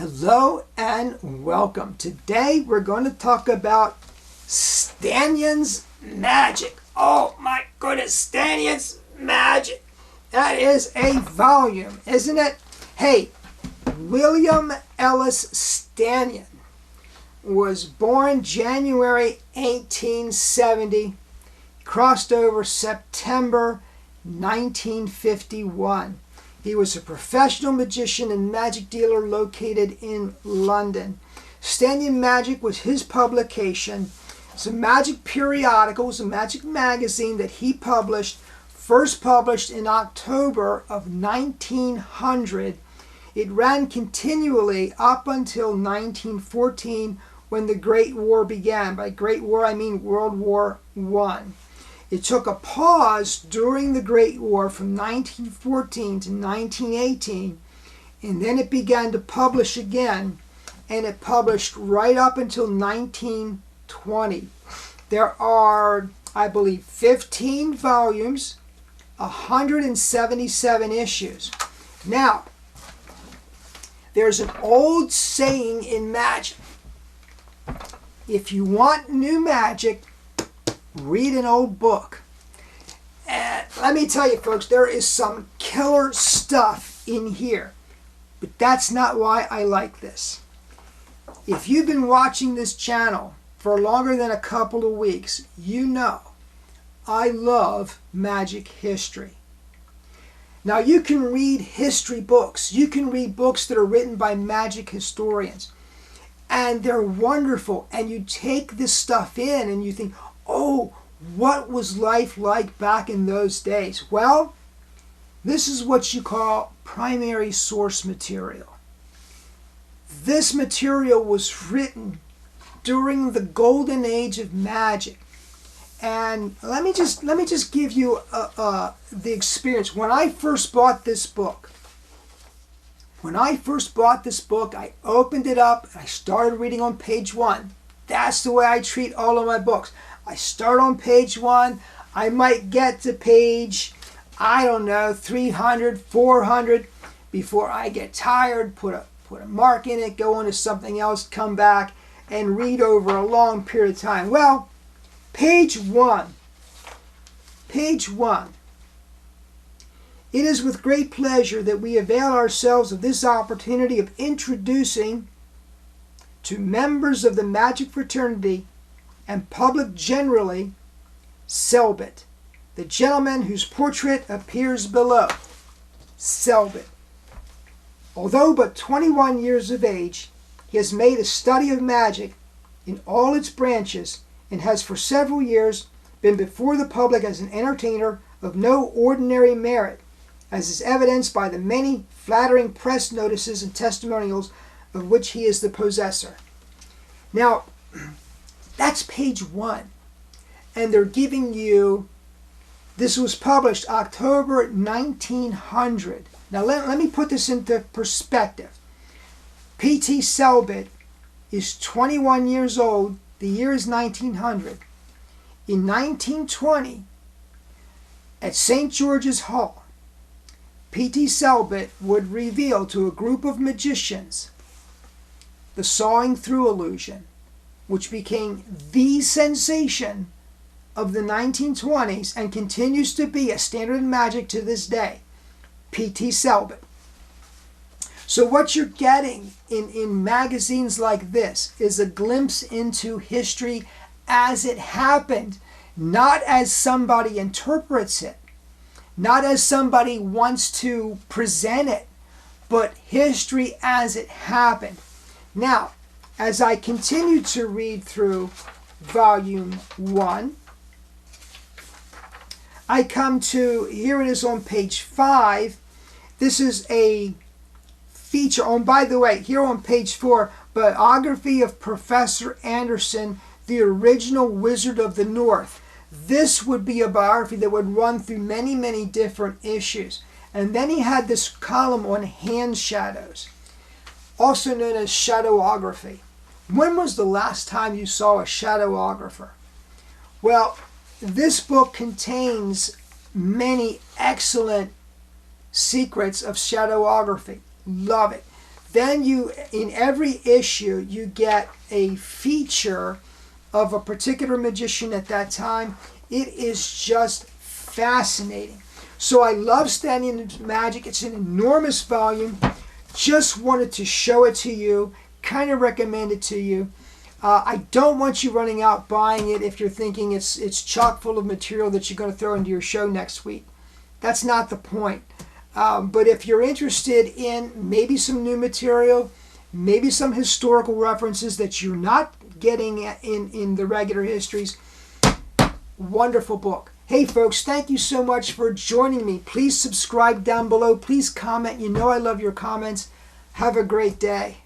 Hello and welcome. Today we're going to talk about Stanyon's magic. Oh my goodness, Stanyon's magic. That is a volume, isn't it? Hey, William Ellis Stanyon was born January 1870, crossed over September 1951. He was a professional magician and magic dealer located in London. Stanyon Magic was his publication. It's a magic periodical, it's a magic magazine that he published, first published in October of 1900. It ran continually up until 1914 when the Great War began. By Great War, I mean World War I. It took a pause during the Great War from 1914 to 1918, and then it began to publish again, and it published right up until 1920. There are, I believe, 15 volumes, 177 issues. Now, there's an old saying in magic. If you want new magic, read an old book. And let me tell you, folks, there is some killer stuff in here. But that's not why I like this. If you've been watching this channel for longer than a couple of weeks, you know I love magic history. Now, you can read history books. You can read books that are written by magic historians. And they're wonderful. And you take this stuff in and you think, oh, what was life like back in those days? Well, this is what you call primary source material. This material was written during the golden age of magic. And let me just give you the experience. When I first bought this book, I opened it up and I started reading on page 1. That's the way I treat all of my books. I start on page 1. I might get to page, 300, 400 before I get tired, put a mark in it, go on to something else, come back and read over a long period of time. Well, page 1. It is with great pleasure that we avail ourselves of this opportunity of introducing to members of the magic fraternity and public generally, Selbit, the gentleman whose portrait appears below. Selbit. Although but 21 years of age, he has made a study of magic in all its branches and has for several years been before the public as an entertainer of no ordinary merit, as is evidenced by the many flattering press notices and testimonials of which he is the possessor. Now, that's page 1. And they're giving you, this was published October 1900. Now let me put this into perspective. P.T. Selbit is 21 years old. The year is 1900. In 1920, at St. George's Hall, P.T. Selbit would reveal to a group of magicians the sawing through illusion, which became the sensation of the 1920s and continues to be a standard in magic to this day. P.T. Selbit. So what you're getting in magazines like this is a glimpse into history as it happened, not as somebody interprets it, not as somebody wants to present it, but history as it happened. Now, as I continue to read through volume 1, I come to, here it is on page 5. This is a feature on, by the way, here on page 4, biography of Professor Anderson, the original Wizard of the North. This would be a biography that would run through many, many different issues. And then he had this column on hand shadows, also known as shadowography. When was the last time you saw a shadowographer? Well, this book contains many excellent secrets of shadowography. Love it. Then in every issue, you get a feature of a particular magician at that time. It is just fascinating. So I love Stanyon's Magic. It's an enormous volume. Just wanted to show it to you, kind of recommend it to you. I don't want you running out buying it if you're thinking it's chock full of material that you're going to throw into your show next week. That's not the point. But if you're interested in maybe some new material, maybe some historical references that you're not getting in the regular histories, wonderful book. Hey folks, thank you so much for joining me. Please subscribe down below. Please comment. You know I love your comments. Have a great day.